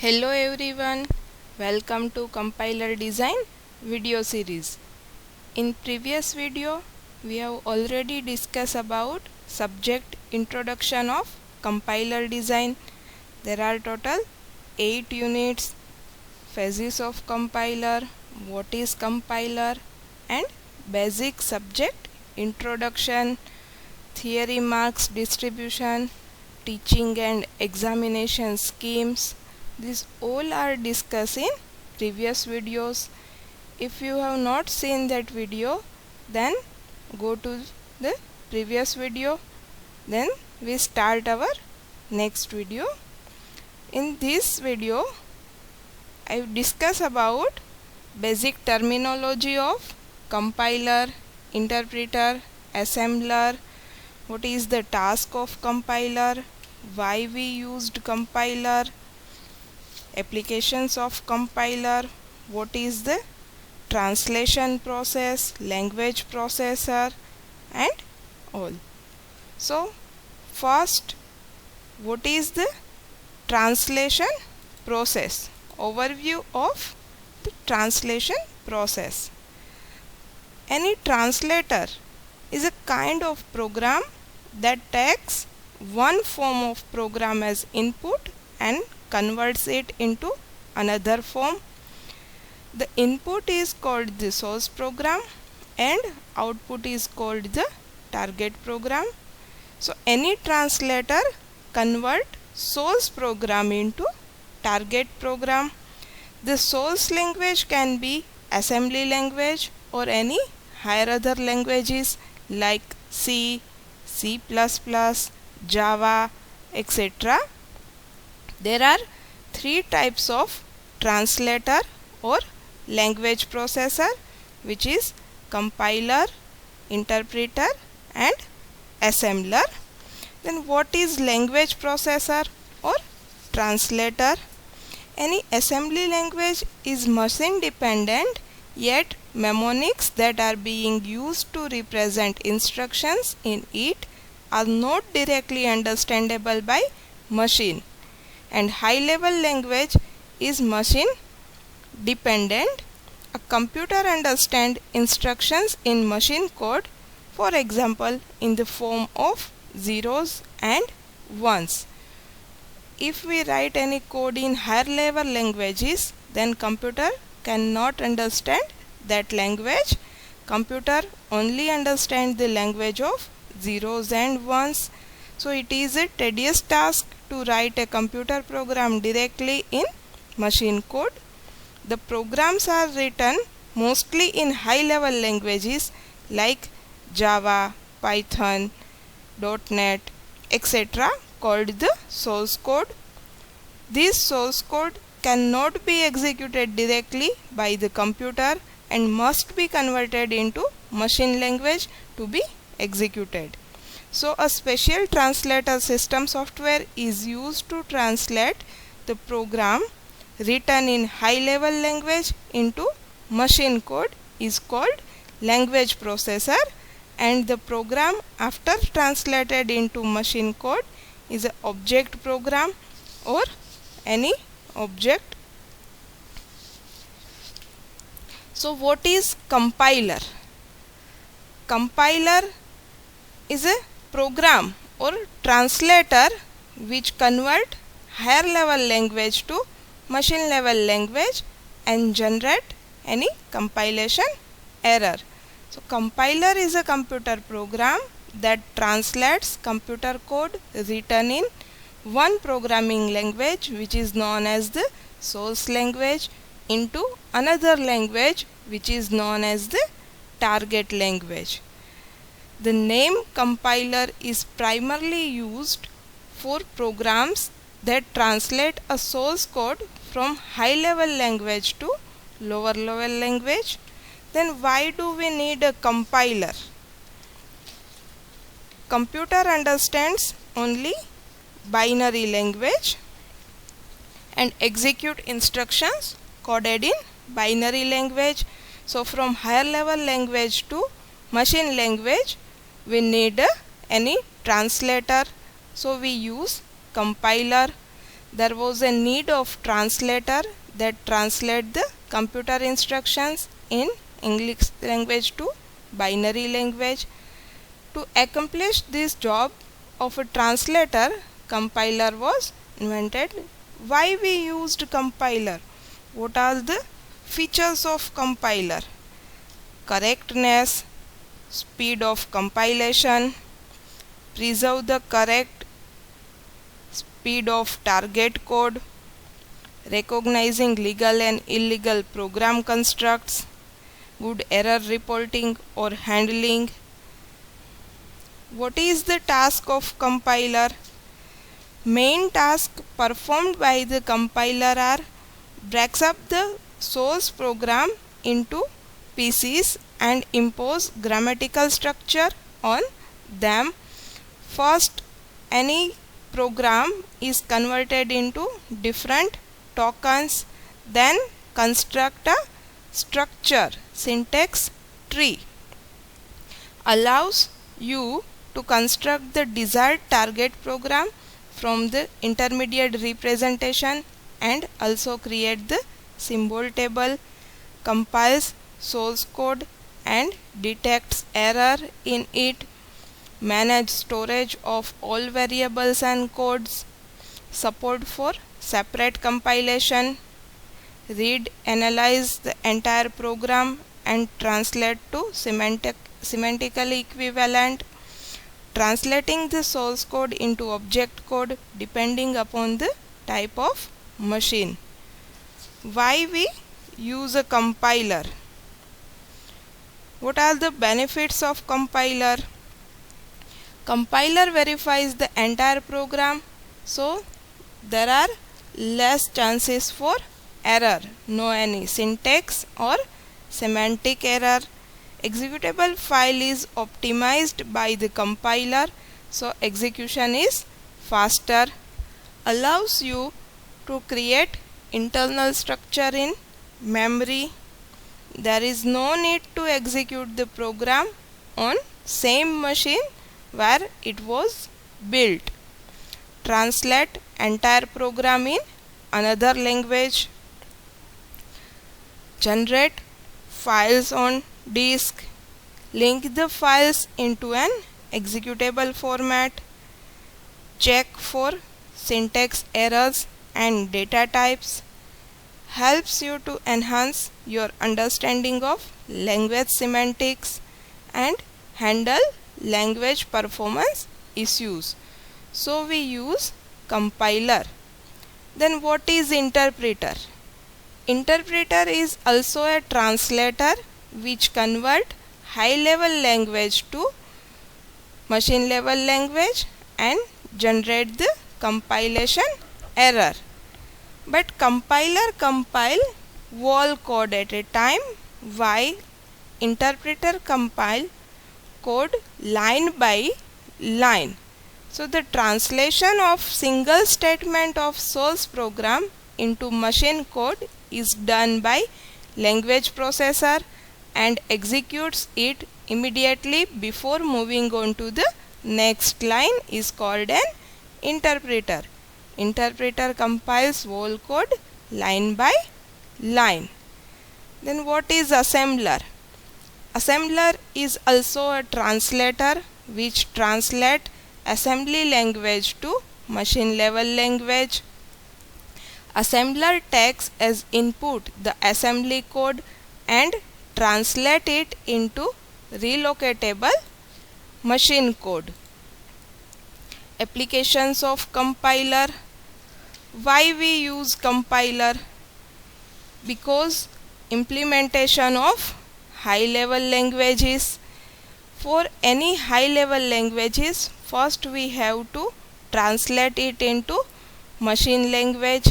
Hello everyone, welcome to Compiler Design video series. In previous video, we have already discussed about subject introduction of compiler design. There are total 8 units, phases of compiler, what is compiler, and basic subject introduction, theory marks distribution, teaching and examination schemes. These all are discussed in previous videos. If you have not seen that video, then go to the previous video. Then we start our next video. In this video, I will discuss about basic terminology of compiler, interpreter, assembler, what is the task of compiler, why we used compiler, applications of compiler, what is the translation process, language processor, and all. So first, what is the translation process? Overview of the translation process. Any translator is a kind of program that takes one form of program as input and converts it into another form. The input is called the source program and output is called the target program. So any translator convert source program into target program. The source language can be assembly language or any higher other languages like C, C++, Java, etc. There are three types of translator or language processor, which is compiler, interpreter, and assembler. Then what is language processor or translator? Any assembly language is machine dependent, yet mnemonics that are being used to represent instructions in it are not directly understandable by machine. And high level language is machine dependent. A computer understands instructions in machine code, for example in the form of zeros and ones. If we write any code in higher level languages, then computer cannot understand that language. Computer only understands the language of zeros and ones. So it is a tedious task to write a computer program directly in machine code. The programs are written mostly in high level languages like Java, Python, .NET, etc. called the source code. This source code cannot be executed directly by the computer and must be converted into machine language to be executed. So a special translator system software is used to translate the program written in high level language into machine code is called language processor, and the program after translated into machine code is an object program or any object. So what is compiler? Compiler is a program or translator which convert higher level language to machine level language and generate any compilation error. So compiler is a computer program that translates computer code written in one programming language, which is known as the source language, into another language which is known as the target language. The name compiler is primarily used for programs that translate a source code from high level language to lower level language. Then why do we need a compiler? Computer understands only binary language and execute instructions coded in binary language. So from higher level language to machine language, we need any translator. So we use compiler. there was a need of translator that translate the computer instructions in English language to binary language. To accomplish this job of a translator, compiler was invented. Why we used compiler? What are the features of compiler? Correctness, speed of compilation, preserve the correct speed of target code, recognizing legal and illegal program constructs, good error reporting or handling. What is the task of compiler? Main task performed by the compiler are breaks up the source program into pieces and impose grammatical structure on them. First, any program is converted into different tokens, then construct a structure syntax tree. Allows you to construct the desired target program from the intermediate representation and also create the symbol table, compiles source code and detects error in it, manage storage of all variables and codes, support for separate compilation, read, analyze the entire program and translate to semantically equivalent, translating the source code into object code depending upon the type of machine. Why we use a compiler? What are the benefits of compiler? Compiler verifies the entire program, so there are less chances for error, no any syntax or semantic error. Executable file is optimized by the compiler, so execution is faster. Allows you to create internal structure in memory. There is no need to execute the program on same machine where it was built. Translate entire program in another language. Generate files on disk. Link the files into an executable format. Check for syntax errors and data types. Helps you to enhance your understanding of language semantics and handle language performance issues. So we use compiler. Then what is interpreter? Interpreter is also a translator which convert high level language to machine level language and generate the compilation error. But compiler compile whole code at a time, while interpreter compile code line by line. So the translation of single statement of source program into machine code is done by language processor and executes it immediately before moving on to the next line is called an interpreter. Interpreter compiles whole code line by line. Then what is assembler? Assembler is also a translator which translate assembly language to machine level language. Assembler takes as input the assembly code and translate it into relocatable machine code. Applications of compiler. Why we use compiler? Because implementation of high level languages. For any high level languages, first we have to translate it into machine language.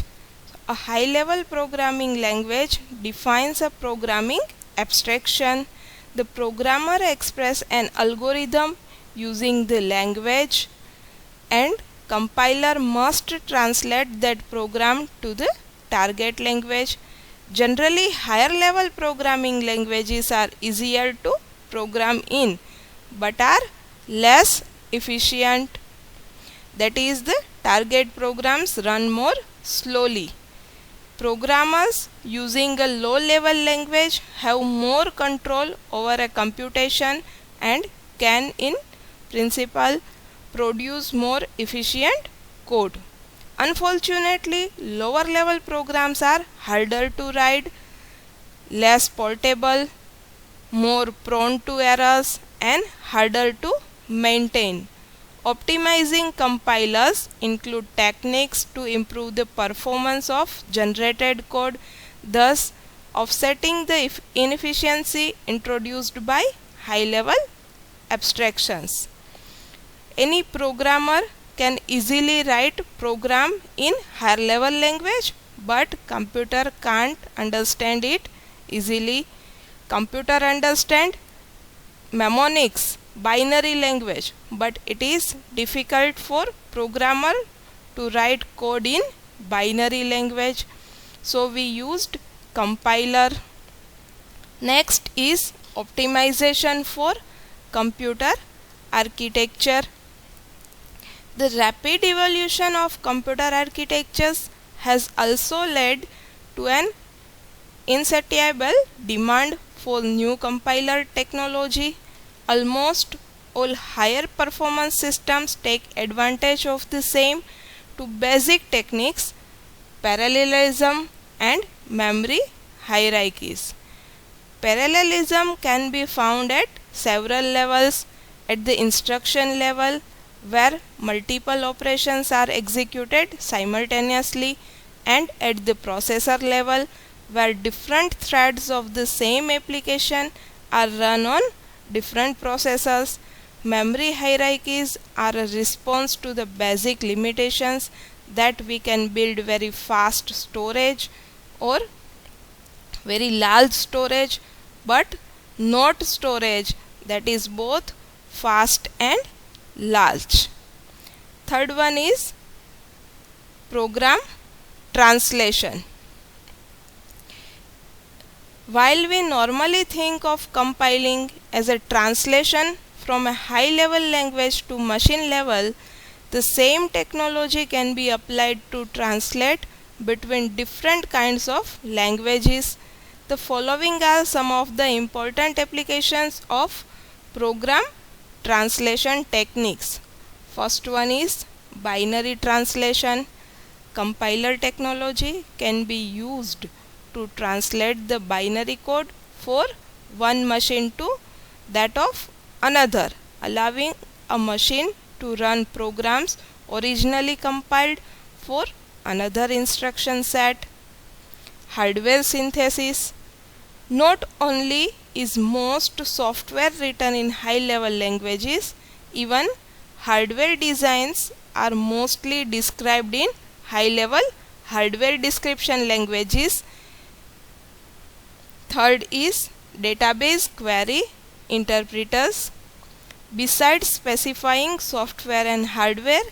A high level programming language defines a programming abstraction. The programmer expresses an algorithm using the language and compiler must translate that program to the target language. Generally, higher level programming languages are easier to program in but are less efficient. that is, the target programs run more slowly. Programmers using a low-level language have more control over a computation and can in principle produce more efficient code. Unfortunately, lower level programs are harder to write, less portable, more prone to errors, and harder to maintain. Optimizing compilers include techniques to improve the performance of generated code, thus offsetting the inefficiency introduced by high-level abstractions. Any programmer can easily write program in higher level language, but computer can't understand it easily. Computer understand mnemonics, binary language, but it is difficult for programmer to write code in binary language. So we used compiler. Next is optimization for computer architecture. The rapid evolution of computer architectures has also led to an insatiable demand for new compiler technology. Almost all higher performance systems take advantage of the same two basic techniques: parallelism and memory hierarchies. Parallelism can be found at several levels: at the instruction level, where multiple operations are executed simultaneously, and at the processor level, where different threads of the same application are run on different processors. Memory hierarchies are a response to the basic limitations that we can build very fast storage or very large storage, but not storage that is both fast and large. Third one is program translation. While we normally think of compiling as a translation from a high-level language to machine level, the same technology can be applied to translate between different kinds of languages. The following are some of the important applications of program translation techniques. First one is binary translation. Compiler technology can be used to translate the binary code for one machine to that of another, allowing a machine to run programs originally compiled for another instruction set. Hardware synthesis. Not only is most software written in high-level languages, even hardware designs are mostly described in high-level hardware description languages. Third is database query interpreters. Besides specifying software and hardware,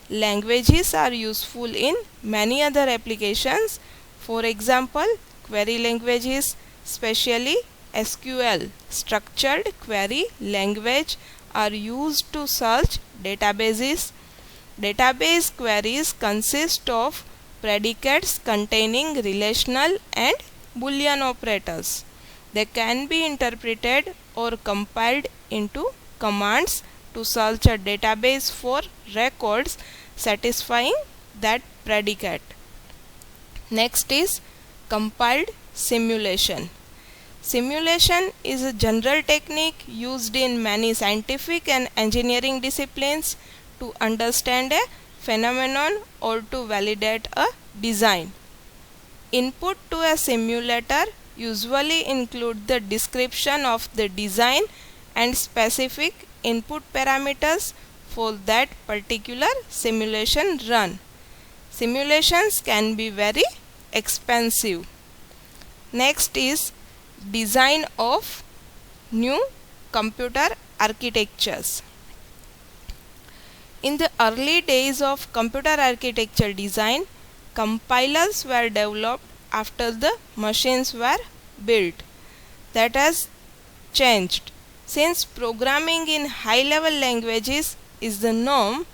languages are useful in many other applications. For example, query languages, especially SQL, structured query language, are used to search databases. Database queries consist of predicates containing relational and Boolean operators. They can be interpreted or compiled into commands to search a database for records satisfying that predicate. Next is compiled simulation. Simulation is a general technique used in many scientific and engineering disciplines to understand a phenomenon or to validate a design. Input to a simulator usually include the description of the design and specific input parameters for that particular simulation run. Simulations can be very expensive. Next is design of new computer architectures. In the early days of computer architecture design, compilers were developed after the machines were built. That has changed. Since programming in high-level languages is the norm,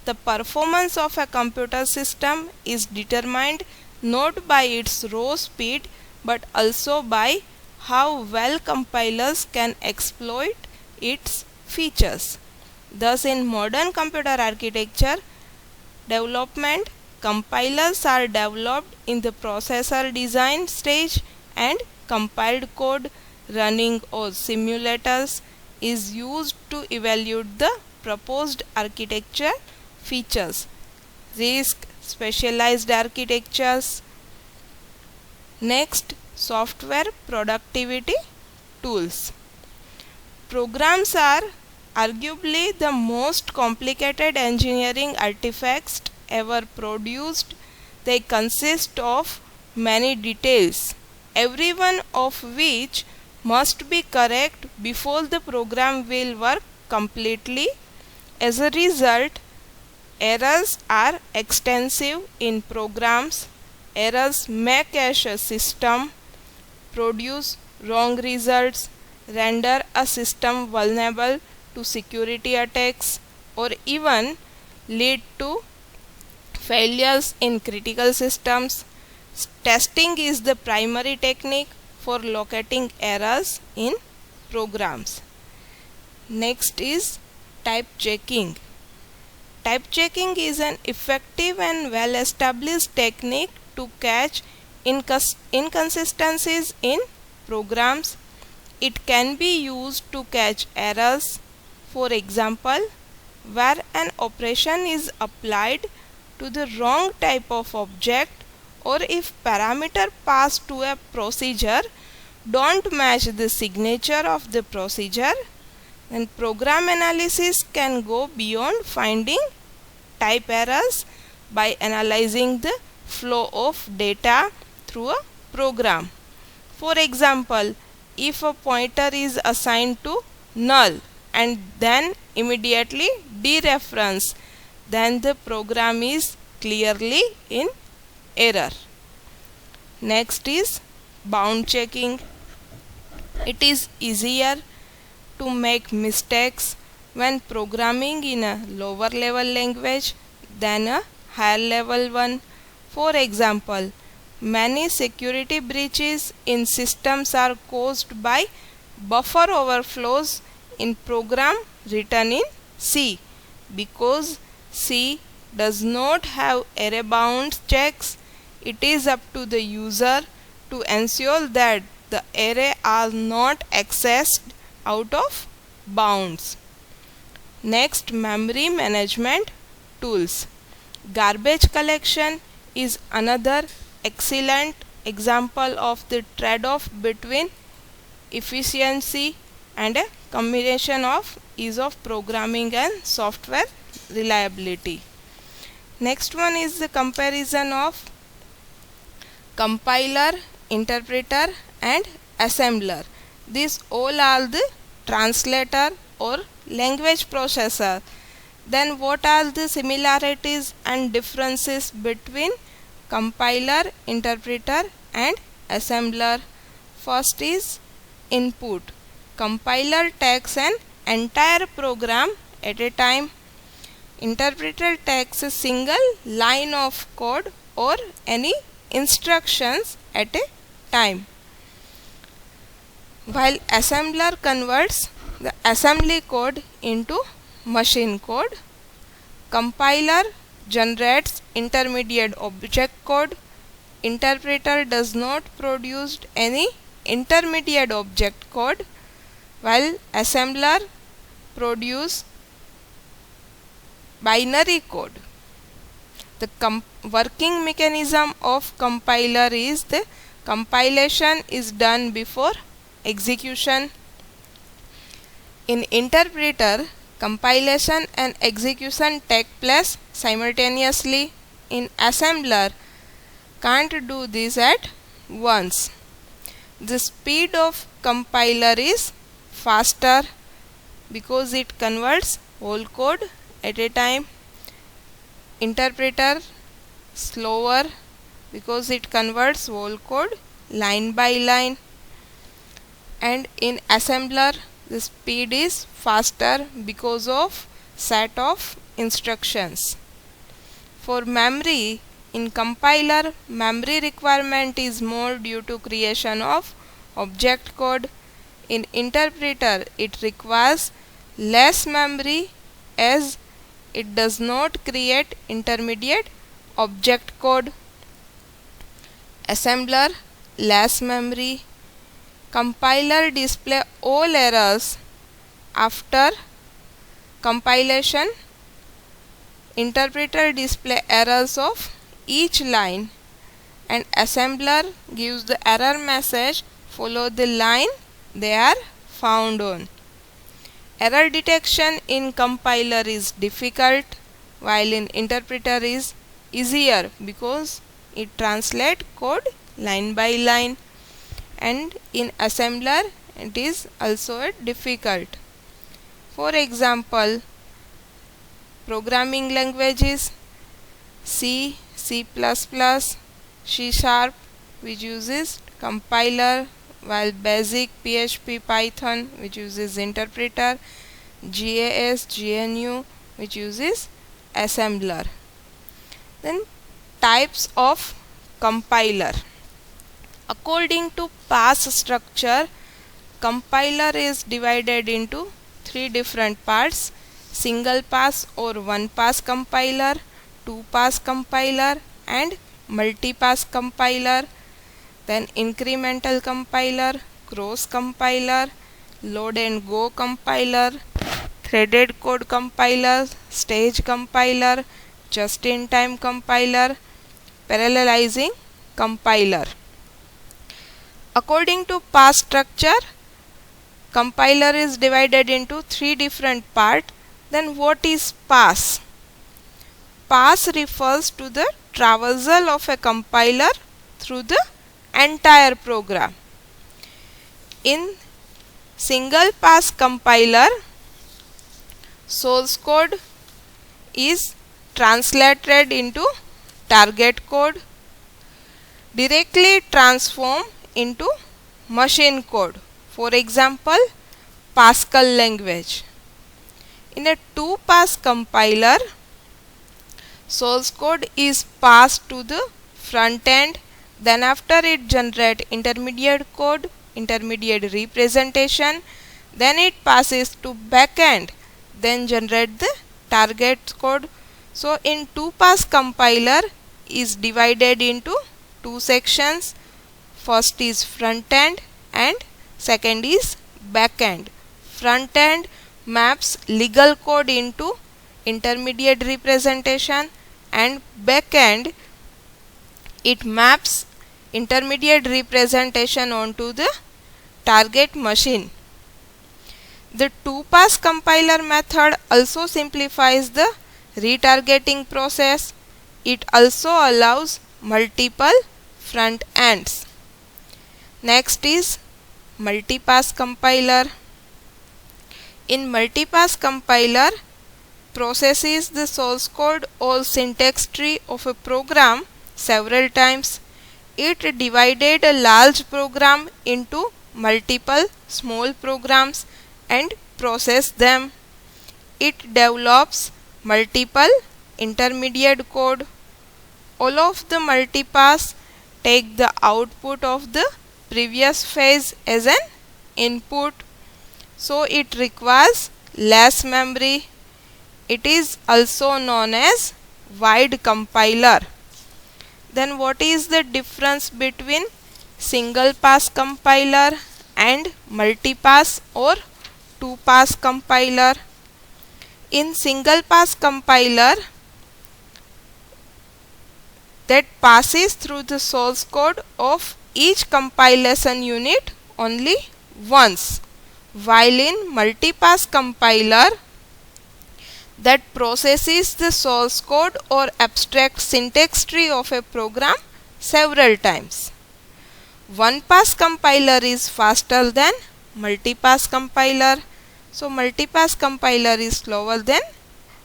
The performance of a computer system is determined not by its raw speed but also by how well compilers can exploit its features. Thus, in modern computer architecture development, compilers are developed in the processor design stage and compiled code running on simulators is used to evaluate the proposed architecture features, risk, specialized architectures. Next, software productivity tools. Programs are arguably the most complicated engineering artifacts ever produced. They consist of many details, every one of which must be correct before the program will work completely. As a result, errors are extensive in programs. Errors may crash a system, produce wrong results, render a system vulnerable to security attacks, or even lead to failures in critical systems. Testing is the primary technique for locating errors in programs. Next is type checking. Type checking is an effective and well-established technique to catch inconsistencies in programs. It can be used to catch errors. For example, where an operation is applied to the wrong type of object, or if parameter passed to a procedure don't match the signature of the procedure, then program analysis can go beyond finding type errors by analyzing the flow of data through a program. For example, if a pointer is assigned to null and then immediately dereference, then the program is clearly in error. Next is bound checking. It is easier to make mistakes when programming in a lower level language than a higher level one. For example, many security breaches in systems are caused by buffer overflows in program written in C, because C does not have array bound checks. It is up to the user to ensure that the array are not accessed out of bounds. Next, memory management tools. Garbage collection is another excellent example of the trade-off between efficiency and a combination of ease of programming and software reliability. Next one is the comparison of compiler, interpreter and assembler. These all are the translator or language processor. Then what are the similarities and differences between compiler, interpreter and assembler? First is input. Compiler takes an entire program at a time. Interpreter takes a single line of code or any instructions at a time, while assembler converts the assembly code into machine code. Compiler generates intermediate object code. Interpreter does not produce any intermediate object code, while assembler produces binary code. The working mechanism of compiler is the compilation is done before execution. In interpreter, compilation and execution take place simultaneously. In assembler, can't do this at once. The speed of compiler is faster because it converts whole code at a time. Interpreter slower because it converts whole code line by line. And in assembler, the speed is faster because of set of instructions. For memory, in compiler, memory requirement is more due to creation of object code. In interpreter, it requires less memory as it does not create intermediate object code. Assembler, less memory. Compiler display all errors after compilation. Interpreter display errors of each line, and assembler gives the error message follow the line they are found on. Error detection in compiler is difficult, while in interpreter is easier because it translates code line by line, and in assembler it is also difficult. For example, programming languages C, C++, C#, which uses compiler, while basic PHP, Python, which uses interpreter, GAS, GNU, which uses assembler. Then types of compiler. According to pass structure, compiler is divided into three different parts: single pass or one pass compiler, two pass compiler, and multi-pass compiler. Then incremental compiler, cross compiler, load and go compiler, threaded code compiler, stage compiler, just-in-time compiler, parallelizing compiler. According to pass structure, compiler is divided into three different parts. Then what is pass? Pass refers to the traversal of a compiler through the entire program. In single pass compiler, source code is translated into target code, directly transformed into machine code. For example, Pascal language. In a two-pass compiler, source code is passed to the front end, then after it generates intermediate code, intermediate representation, then it passes to back end, then generate the target code. So in two-pass compiler is divided into two sections. First is front end and second is back end. Front end maps legal code into intermediate representation, and back end it maps intermediate representation onto the target machine. The two-pass compiler method also simplifies the retargeting process. It also allows multiple front ends. Next is multi-pass compiler. In multi-pass compiler, processes the source code or syntax tree of a program several times. It divided a large program into multiple small programs and process them. It develops multiple intermediate code. All of the multipass take the output of the previous phase as an input, so it requires less memory. It is also known as wide compiler. Then what is the difference between single pass compiler and multi-pass or two-pass compiler? In single pass compiler, that passes through the source code of each compilation unit only once, while in multi-pass compiler, that processes the source code or abstract syntax tree of a program several times. One-pass compiler is faster than multi-pass compiler. So multi-pass compiler is slower than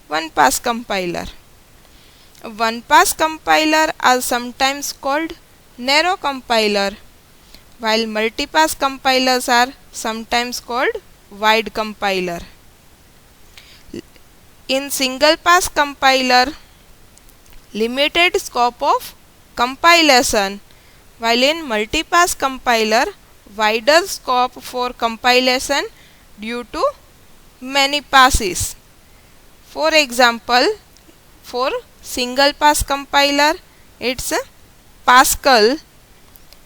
one-pass compiler. One-pass compiler are sometimes called narrow compiler, while multi-pass compilers are sometimes called wide compiler. In single pass compiler, limited scope of compilation, while in multipass compiler, wider scope for compilation due to many passes. For example, for single pass compiler, it's Pascal.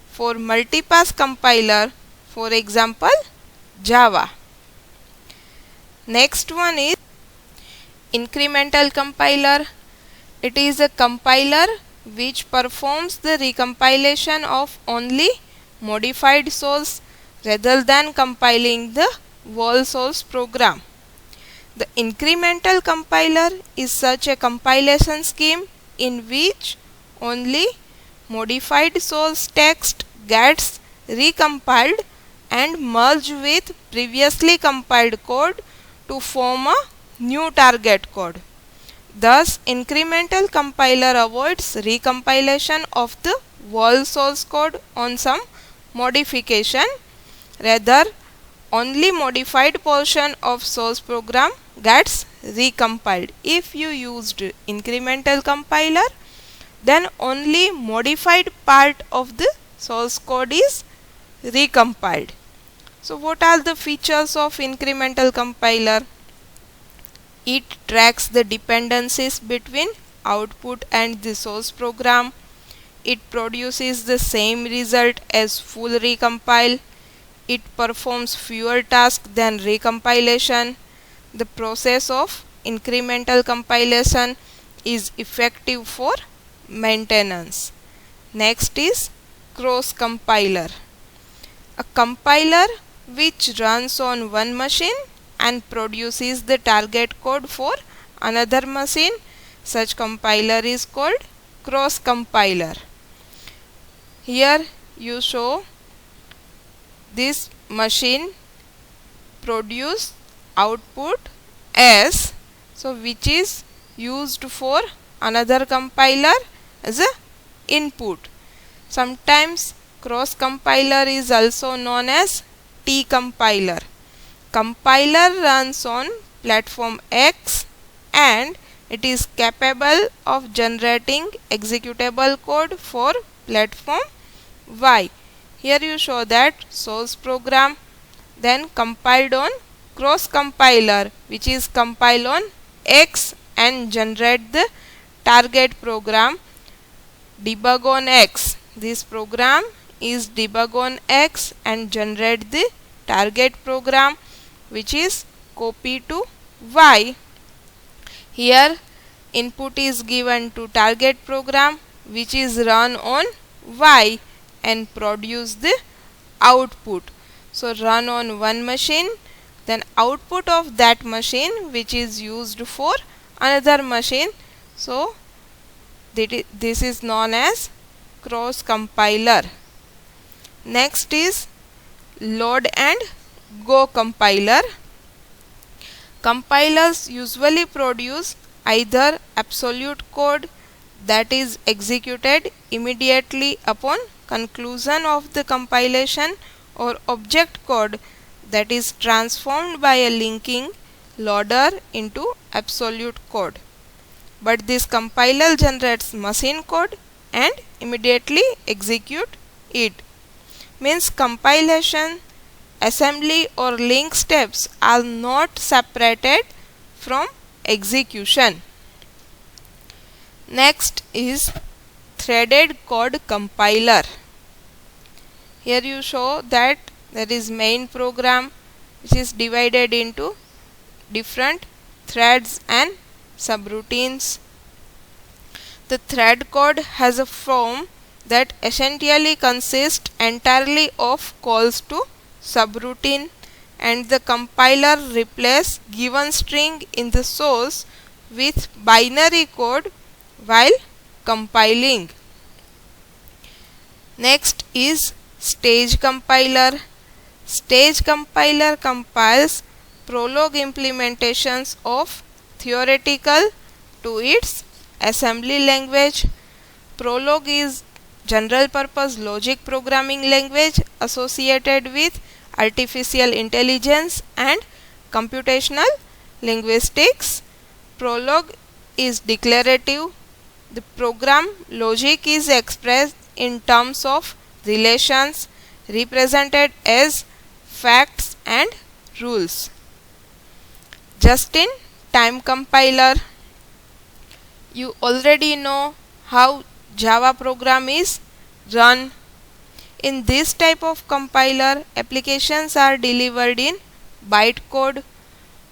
For multipass compiler, for example, Java. Next one is incremental compiler. It is a compiler which performs the recompilation of only modified source rather than compiling the whole source program. The incremental compiler is such a compilation scheme in which only modified source text gets recompiled and merged with previously compiled code to form a new target code. Thus, incremental compiler avoids recompilation of the whole source code on some modification. Rather, only modified portion of source program gets recompiled. If you used incremental compiler, then only modified part of the source code is recompiled. So what are the features of incremental compiler? It tracks the dependencies between output and the source program. It produces the same result as full recompile. It performs fewer tasks than recompilation. The process of incremental compilation is effective for maintenance. Next is cross compiler. A compiler which runs on one machine and produces the target code for another machine. Such compiler is called cross compiler. Here you show this machine produce output S, so which is used for another compiler as a input. Sometimes cross compiler is also known as T compiler. Compiler runs on platform X and it is capable of generating executable code for platform Y. Here you show that source program then compiled on cross compiler, which is compiled on X and generate the target program debug on X. This program is debug on X and generate the target program which is copy to Y. Here input is given to target program which is run on Y and produce the output. So run on one machine, then output of that machine which is used for another machine. So this is known as cross compiler. Next is load and go compiler. Compilers usually produce either absolute code that is executed immediately upon conclusion of the compilation or object code that is transformed by a linking loader into absolute code. But this compiler generates machine code and immediately execute it. Means compilation, assembly or link steps are not separated from execution. Next is threaded code compiler. Here you show that there is main program which is divided into different threads and subroutines. The thread code has a form that essentially consists entirely of calls to subroutine, and the compiler replaces given string in the source with binary code while compiling. Next is stage compiler. Stage compiler compiles Prolog implementations of theoretical to its assembly language. Prolog is general purpose logic programming language associated with artificial intelligence and computational linguistics. prologue is declarative. The program logic is expressed in terms of relations represented as facts and rules. Just-in-time compiler. You already know how Java program is run. In this type of compiler, applications are delivered in bytecode,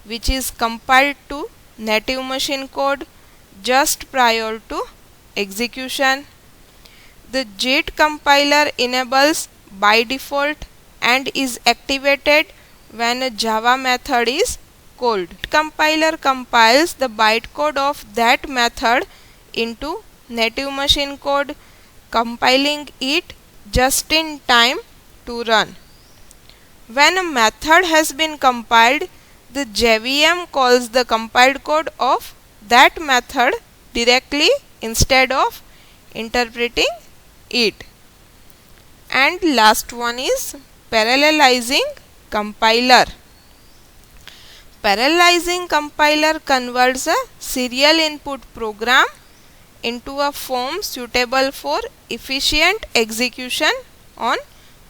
which is compiled to native machine code just prior to execution. The JIT compiler enables by default and is activated when a Java method is called. Compiler compiles the bytecode of that method into native machine code, compiling it just in time to run. When a method has been compiled, the JVM calls the compiled code of that method directly instead of interpreting it. And last one is parallelizing compiler. Parallelizing compiler converts a serial input program into a form suitable for efficient execution on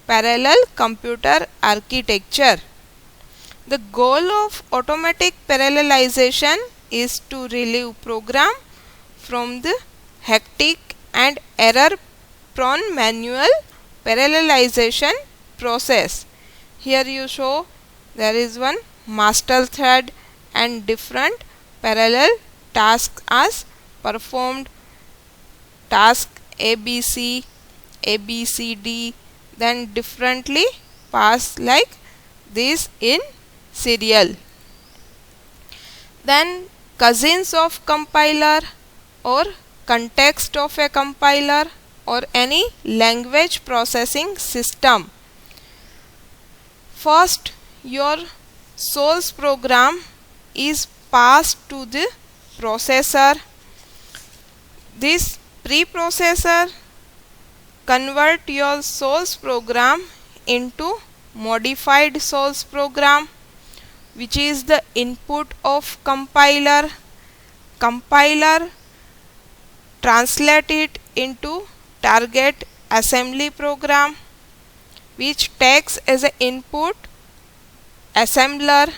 parallel computer architecture. The goal of automatic parallelization is to relieve program from the hectic and error-prone manual parallelization process. Here you show there is one master thread and different parallel tasks are performed. Task ABC, ABCD, then differently pass like this in serial. Then cousins of compiler or context of a compiler or any language processing system. First, your source program is passed to the processor. This preprocessor convert your source program into modified source program, which is the input of compiler. Compiler translate it into target assembly program, which takes as an input assembler.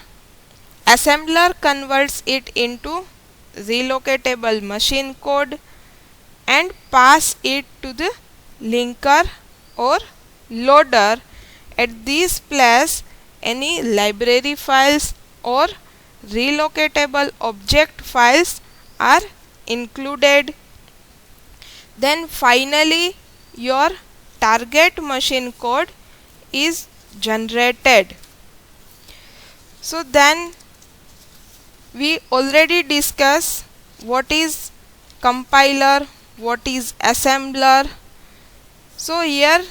Assembler converts it into relocatable machine code and pass it to the linker or loader. At this place, any library files or relocatable object files are included. Then finally your target machine code is generated. So then we already discussed what is compiler, what is assembler. So here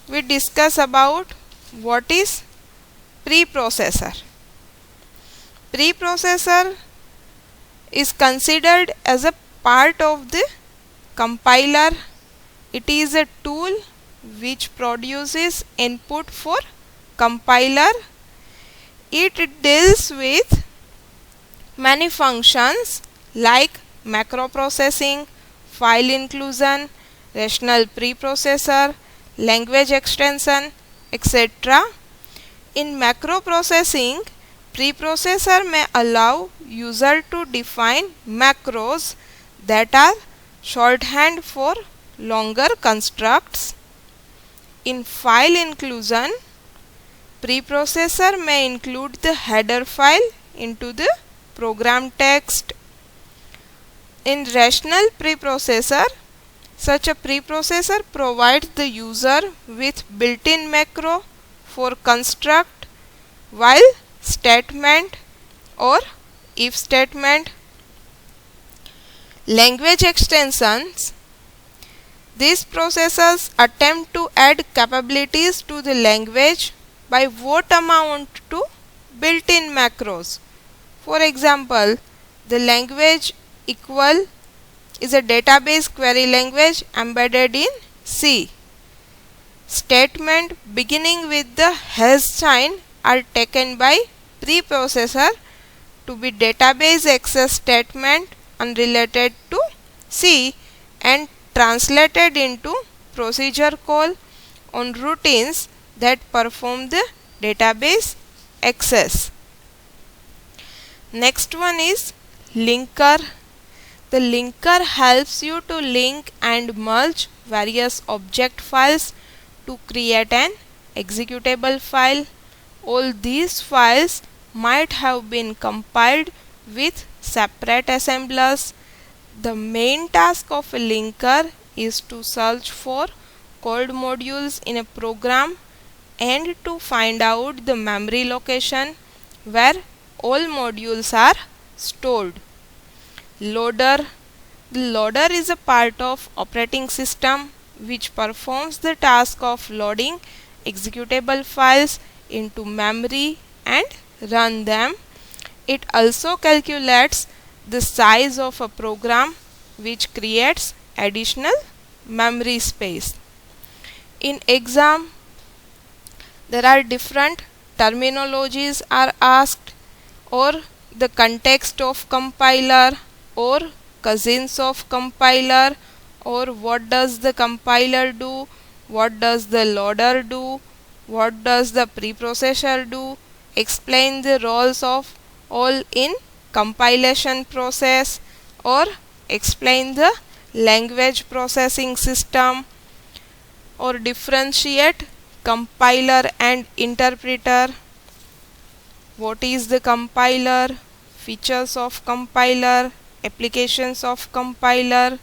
we discuss about what is preprocessor. Preprocessor is considered as a part of the compiler. It is a tool which produces input for compiler. It deals with many functions like macro processing, file inclusion, rational preprocessor, language extension, etc. In macro processing, preprocessor may allow user to define macros that are shorthand for longer constructs. In file inclusion, preprocessor may include the header file into the program text. In rational preprocessor, such a preprocessor provides the user with built-in macro for construct, while statement or if statement. Language extensions. These processors attempt to add capabilities to the language by what amount to built-in macros. For example, the language equal is a database query language embedded in C. Statement beginning with the hash sign are taken by preprocessor to be database access statement unrelated to C and translated into procedure call on routines that perform the database access. Next one is linker. The linker helps you to link and merge various object files to create an executable file. All these files might have been compiled with separate assemblers. The main task of a linker is to search for code modules in a program and to find out the memory location where all modules are stored. Loader. The loader is a part of operating system which performs the task of loading executable files into memory and run them. It also calculates the size of a program which creates additional memory space. In exam, there are different terminologies are asked, or the context of compiler, or cousins of compiler, or what does the compiler do, what does the loader do, what does the preprocessor do, explain the roles of all in compilation process, or explain the language processing system, or differentiate compiler and interpreter. What is the compiler, features of compiler, applications of compiler.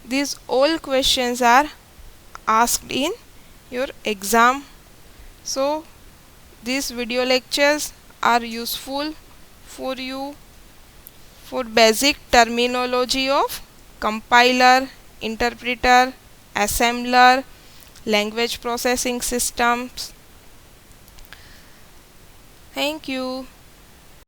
These all questions are asked in your exam. So these video lectures are useful for you for basic terminology of compiler, interpreter, assembler, language processing systems. Thank you.